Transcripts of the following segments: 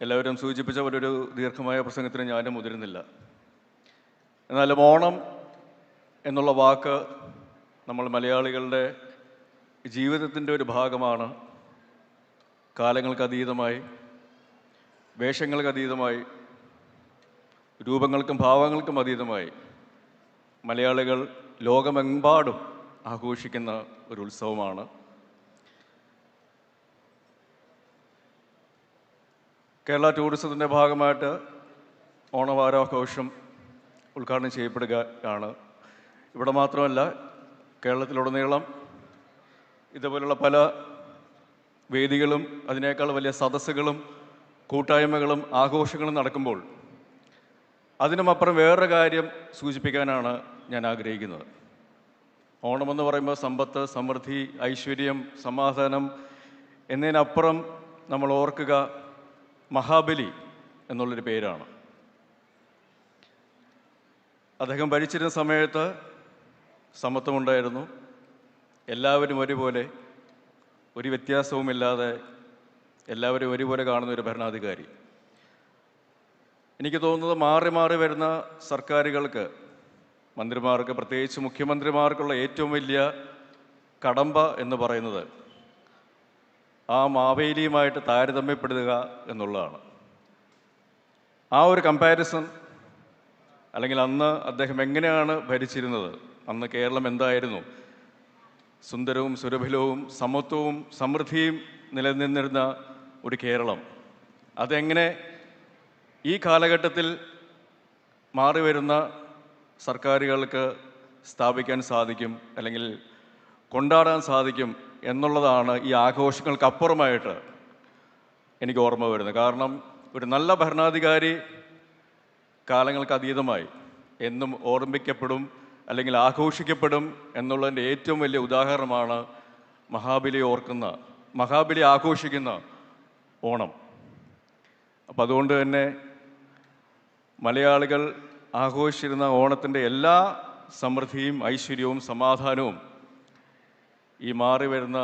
എല്ലാവരും സൂചിപ്പിച്ച പോലൊരു ദീർഘമായ പ്രസംഗത്തിന് ഞാനും മുതിരുന്നില്ല. എന്നാലും ഓണം എന്നുള്ള വാക്ക് നമ്മൾ മലയാളികളുടെ ജീവിതത്തിൻ്റെ ഒരു ഭാഗമാണ്. കാലങ്ങൾക്കതീതമായി, വേഷങ്ങൾക്കതീതമായി, രൂപങ്ങൾക്കും ഭാവങ്ങൾക്കും അതീതമായി മലയാളികൾ ലോകമെമ്പാടും ആഘോഷിക്കുന്ന ഒരു ഉത്സവമാണ്. കേരള ടൂറിസത്തിൻ്റെ ഭാഗമായിട്ട് ഓണവാരാഘോഷം ഉദ്ഘാടനം ചെയ്യപ്പെടുകയാണ്. ഇവിടെ മാത്രമല്ല, കേരളത്തിലുടനീളം ഇതുപോലുള്ള പല വേദികളും അതിനേക്കാൾ വലിയ സദസ്സുകളും കൂട്ടായ്മകളും ആഘോഷങ്ങളും നടക്കുമ്പോൾ അതിനുമപ്പുറം വേറൊരു കാര്യം സൂചിപ്പിക്കാനാണ് ഞാൻ ആഗ്രഹിക്കുന്നത്. ഓണമെന്ന് പറയുമ്പോൾ സമ്പത്ത്, സമൃദ്ധി, ഐശ്വര്യം, സമാധാനം എന്നതിനപ്പുറം നമ്മൾ ഓർക്കുക മഹാബലി എന്നുള്ളൊരു പേരാണ്. അദ്ദേഹം ഭരിച്ചിരുന്ന സമയത്ത് സമത്വമുണ്ടായിരുന്നു. എല്ലാവരും ഒരുപോലെ, ഒരു വ്യത്യാസവുമില്ലാതെ എല്ലാവരും ഒരുപോലെ കാണുന്ന ഒരു ഭരണാധികാരി. എനിക്ക് തോന്നുന്നത് മാറി മാറി വരുന്ന സർക്കാരുകൾക്ക്, മന്ത്രിമാർക്ക്, പ്രത്യേകിച്ച് മുഖ്യമന്ത്രിമാർക്കുള്ള ഏറ്റവും വലിയ കടമ്പ എന്ന് പറയുന്നത് ആ മാവേലിയുമായിട്ട് താരതമ്യപ്പെടുത്തുക എന്നുള്ളതാണ്. ആ ഒരു കമ്പാരിസൺ, അല്ലെങ്കിൽ അന്ന് അദ്ദേഹം എങ്ങനെയാണ് ഭരിച്ചിരുന്നത്, അന്ന് കേരളം എന്തായിരുന്നു, സുന്ദരവും സുരഭിലവും സമത്വവും സമൃദ്ധിയും നിലനിന്നിരുന്ന ഒരു കേരളം, അതെങ്ങനെ ഈ കാലഘട്ടത്തിൽ മാറി വരുന്ന സർക്കാരുകൾക്ക് സ്ഥാപിക്കാൻ സാധിക്കും, അല്ലെങ്കിൽ കൊണ്ടാടാൻ സാധിക്കും എന്നുള്ളതാണ് ഈ ആഘോഷങ്ങൾക്കപ്പുറമായിട്ട് എനിക്ക് ഓർമ്മ വരുന്നത്. കാരണം ഒരു നല്ല ഭരണാധികാരി കാലങ്ങൾക്ക് അതീതമായി എന്നും ഓർമ്മിക്കപ്പെടും, അല്ലെങ്കിൽ ആഘോഷിക്കപ്പെടും എന്നുള്ളതിൻ്റെ ഏറ്റവും വലിയ ഉദാഹരണമാണ് മഹാബലി ആഘോഷിക്കുന്ന ഓണം. അപ്പം അതുകൊണ്ട് തന്നെ മലയാളികൾ ആഘോഷിച്ചിരുന്ന ഓണത്തിൻ്റെ എല്ലാ സമൃദ്ധിയും ഐശ്വര്യവും സമാധാനവും ഈ മാറി വരുന്ന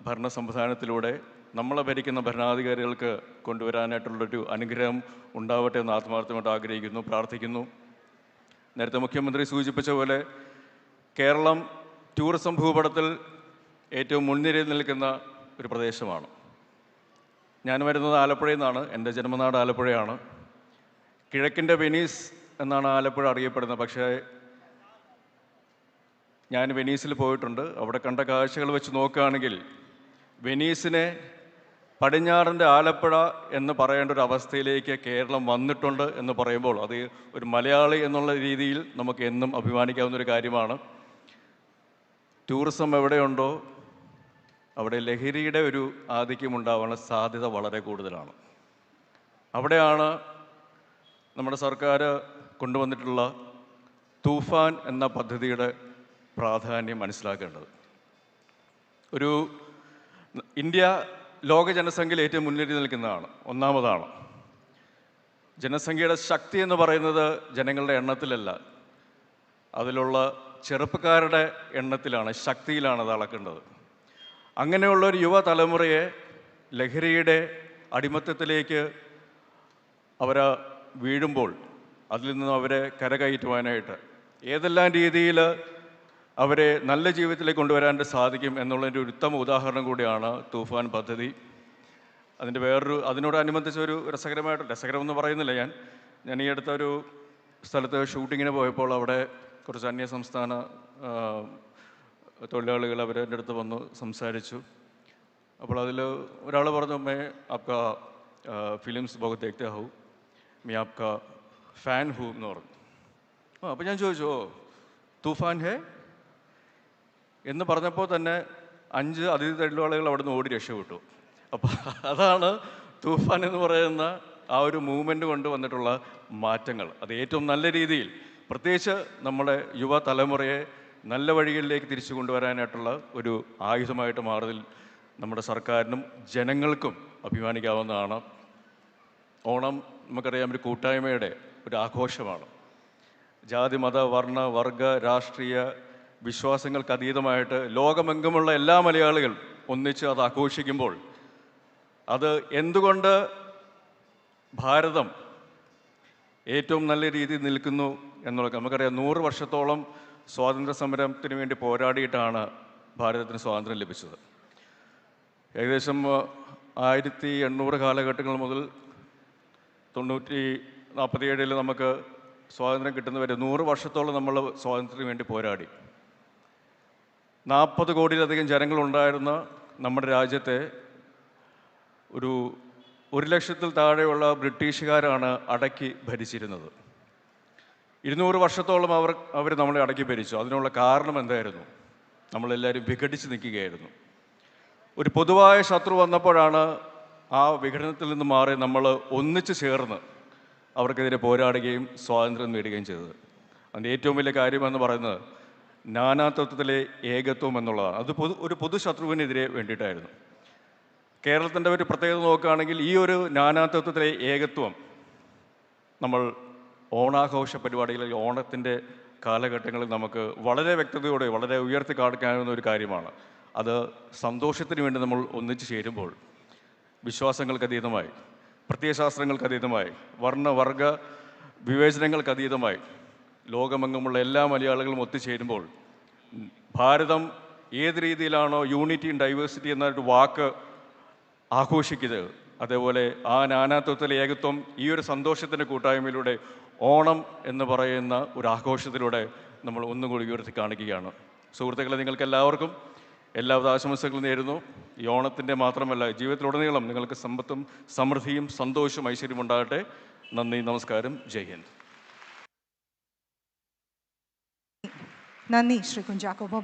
ഭരണ സംവിധാനത്തിലൂടെ നമ്മളെ ഭരിക്കുന്ന ഭരണാധികാരികൾക്ക് കൊണ്ടുവരാനായിട്ടുള്ളൊരു അനുഗ്രഹം ഉണ്ടാവട്ടെ എന്ന് ആത്മാർത്ഥമായിട്ട് ആഗ്രഹിക്കുന്നു, പ്രാർത്ഥിക്കുന്നു. നേരത്തെ മുഖ്യമന്ത്രി സൂചിപ്പിച്ച പോലെ കേരളം ടൂറിസം ഭൂപടത്തിൽ ഏറ്റവും മുൻനിരയിൽ നിൽക്കുന്ന ഒരു പ്രദേശമാണ്. ഞാൻ വരുന്നത് ആലപ്പുഴയിൽ നിന്നാണ്. എൻ്റെ ജന്മനാട് ആലപ്പുഴയാണ്. കിഴക്കിൻ്റെ വെനീസ് എന്നാണ് ആലപ്പുഴ അറിയപ്പെടുന്നത്. പക്ഷേ ഞാൻ വെനീസിൽ പോയിട്ടുണ്ട്. അവിടെ കണ്ട കാഴ്ചകൾ വെച്ച് നോക്കുകയാണെങ്കിൽ വെനീസിനെ പടിഞ്ഞാറിൻ്റെ ആലപ്പുഴ എന്ന് പറയേണ്ട ഒരു അവസ്ഥയിലേക്ക് കേരളം വന്നിട്ടുണ്ട് എന്ന് പറയുമ്പോൾ അത് ഒരു മലയാളി എന്നുള്ള രീതിയിൽ നമുക്ക് എന്നും അഭിമാനിക്കാവുന്നൊരു കാര്യമാണ്. ടൂറിസം എവിടെയുണ്ടോ അവിടെ ലഹരിയുടെ ഒരു ആധിക്യം ഉണ്ടാവാനുള്ള സാധ്യത വളരെ കൂടുതലാണ്. അവിടെയാണ് നമ്മുടെ സർക്കാർ കൊണ്ടുവന്നിട്ടുള്ള തൂഫാൻ എന്ന പദ്ധതിയുടെ പ്രാധാന്യം മനസ്സിലാക്കേണ്ടത്. ഇന്ത്യ ലോക ജനസംഖ്യയിൽ ഏറ്റവും മുന്നിൽ നിൽക്കുന്നതാണ്, ഒന്നാമതാണ്. ജനസംഖ്യയുടെ ശക്തി എന്ന് പറയുന്നത് ജനങ്ങളുടെ എണ്ണത്തിലല്ല, അതിലുള്ള ചെറുപ്പക്കാരുടെ എണ്ണത്തിലാണ്, ശക്തിയിലാണ് അത് അളക്കേണ്ടത്. അങ്ങനെയുള്ളൊരു യുവതലമുറയെ ലഹരിയുടെ അടിമത്തത്തിലേക്ക് വീഴുമ്പോൾ അതിൽ നിന്ന് അവരെ കരകയറ്റുവാനായിട്ട് ഏതെല്ലാം രീതിയിൽ അവരെ നല്ല ജീവിതത്തിലേക്ക് കൊണ്ടുവരാൻ സാധിക്കും എന്നുള്ളതിൻ്റെ ഒരു ഉത്തമ ഉദാഹരണം കൂടിയാണ് തൂഫാൻ പദ്ധതി. അതിനോടനുബന്ധിച്ചൊരു രസകരമെന്ന് പറയുന്നില്ല, ഞാൻ ഈ അടുത്തൊരു സ്ഥലത്ത് ഷൂട്ടിങ്ങിന് പോയപ്പോൾ അവിടെ കുറച്ച് അന്യസംസ്ഥാന തൊഴിലാളികൾ അവരുടെ അടുത്ത് വന്ന് സംസാരിച്ചു. അപ്പോൾ അതിൽ ഒരാൾ പറഞ്ഞു, മേ ആപ്കാ ഫിലിംസ് ബഹുത് ദേഖ്തേ ഹൂ, മേ ആപ്കാ ഫാൻ ഹൂ എന്ന് പറഞ്ഞു. അപ്പോൾ ഞാൻ ചോദിച്ചു, തൂഫാൻ ഹേ എന്ന് പറഞ്ഞപ്പോൾ തന്നെ 5 അതിഥി തൊഴിലാളികൾ അവിടെ നിന്ന് ഓടി രക്ഷപ്പെട്ടു. അപ്പോൾ അതാണ് തൂഫാൻ എന്ന് പറയുന്ന ആ ഒരു മൂവ്മെൻറ്റ് കൊണ്ട് വന്നിട്ടുള്ള മാറ്റങ്ങൾ. അത് ഏറ്റവും നല്ല രീതിയിൽ, പ്രത്യേകിച്ച് നമ്മുടെ യുവതലമുറയെ നല്ല വഴികളിലേക്ക് തിരിച്ചു കൊണ്ടുവരാനായിട്ടുള്ള ഒരു ആയുധമായിട്ട് മാറുന്നതിൽ നമ്മുടെ സർക്കാരിനും ജനങ്ങൾക്കും അഭിമാനിക്കാവുന്നതാണ്. ഓണം നമുക്കറിയാം ഒരു കൂട്ടായ്മയുടെ ഒരു ആഘോഷമാണ്. ജാതി, മത, വർണ്ണ, വർഗ, രാഷ്ട്രീയ വിശ്വാസങ്ങൾക്ക് അതീതമായിട്ട് ലോകമെങ്ങുമുള്ള എല്ലാ മലയാളികൾ ഒന്നിച്ച് അത് ആഘോഷിക്കുമ്പോൾ അത് എന്തുകൊണ്ട് ഭാരതം ഏറ്റവും നല്ല രീതിയിൽ നിൽക്കുന്നു എന്നുള്ളത് നമുക്കറിയാം. 100 വർഷത്തോളം സ്വാതന്ത്ര്യ സമരത്തിന് വേണ്ടി പോരാടിയിട്ടാണ് ഭാരതത്തിന് സ്വാതന്ത്ര്യം ലഭിച്ചത്. ഏകദേശം 1800 കാലഘട്ടങ്ങൾ മുതൽ 1947 നമുക്ക് സ്വാതന്ത്ര്യം കിട്ടുന്നവരെ 100 വർഷത്തോളം നമ്മൾ സ്വാതന്ത്ര്യത്തിന് വേണ്ടി പോരാടി. 40 കോടിയിലധികം ജനങ്ങളുണ്ടായിരുന്ന നമ്മുടെ രാജ്യത്തെ ഒരു 1 ലക്ഷത്തിൽ താഴെയുള്ള ബ്രിട്ടീഷുകാരാണ് അടക്കി ഭരിച്ചിരുന്നത്. 200 വർഷത്തോളം അവർ നമ്മളെ അടക്കി ഭരിച്ചു. അതിനുള്ള കാരണം എന്തായിരുന്നു? നമ്മളെല്ലാവരും വിഘടിച്ച് നിൽക്കുകയായിരുന്നു. ഒരു പൊതുവായ ശത്രു വന്നപ്പോഴാണ് ആ വിഘടനത്തിൽ നിന്ന് മാറി നമ്മൾ ഒന്നിച്ചു ചേർന്ന് അവർക്കെതിരെ പോരാടുകയും സ്വാതന്ത്ര്യം നേടുകയും ചെയ്തത്. അതിൻ്റെ ഏറ്റവും വലിയ കാര്യമെന്ന് പറയുന്നത് നാനാത്വത്തിലെ ഏകത്വം എന്നുള്ളതാണ്. അത് ഒരു പൊതു ശത്രുവിനെതിരെ വേണ്ടിയിട്ടായിരുന്നു. കേരളത്തിൻ്റെ ഒരു പ്രത്യേകത നോക്കുകയാണെങ്കിൽ ഈ ഒരു നാനാത്വത്തിലെ ഏകത്വം നമ്മൾ ഓണാഘോഷ പരിപാടികളിൽ ഓണത്തിൻ്റെ കാലഘട്ടങ്ങളിൽ നമുക്ക് വളരെ വ്യക്തതയോടെ വളരെ ഉയർത്തി കാണിക്കാവുന്ന ഒരു കാര്യമാണ്. അത് സന്തോഷത്തിന് വേണ്ടി നമ്മൾ ഒന്നിച്ചു ചേരുമ്പോൾ വിശ്വാസങ്ങൾക്കതീതമായി, പ്രത്യയശാസ്ത്രങ്ങൾക്കതീതമായി, വർണ്ണവർഗ വിവേചനങ്ങൾക്കതീതമായി ലോകമെങ്ങുമുള്ള എല്ലാ മലയാളികളും ഒത്തുചേരുമ്പോൾ ഭാരതം ഏത് രീതിയിലാണോ യൂണിറ്റി ഇൻ ഡൈവേഴ്സിറ്റി എന്നൊരു വാക്ക് ആഘോഷിക്കുന്നത്, അതേപോലെ ആ നാനാത്വത്തിലെ ഏകത്വം ഈ ഒരു സന്തോഷത്തിൻ്റെ കൂട്ടായ്മയിലൂടെ ഓണം എന്ന് പറയുന്ന ഒരു ആഘോഷത്തിലൂടെ നമ്മൾ ഒന്നുകൂടി ഉയർത്തി കാണിക്കുകയാണ്. സുഹൃത്തുക്കളെ, നിങ്ങൾക്ക് എല്ലാവർക്കും എല്ലാവിധ ആശംസകളും നേരുന്നു. ഈ ഓണത്തിൻ്റെ മാത്രമല്ല, ജീവിതത്തിലുടനീളം നിങ്ങൾക്ക് സമ്പത്തും സമൃദ്ധിയും സന്തോഷവും ഐശ്വര്യവും ഉണ്ടാകട്ടെ. നന്ദി, നമസ്കാരം, ജയ് ഹിന്ദ്. നന്ദി ശ്രീ കുഞ്ചാക്കോ.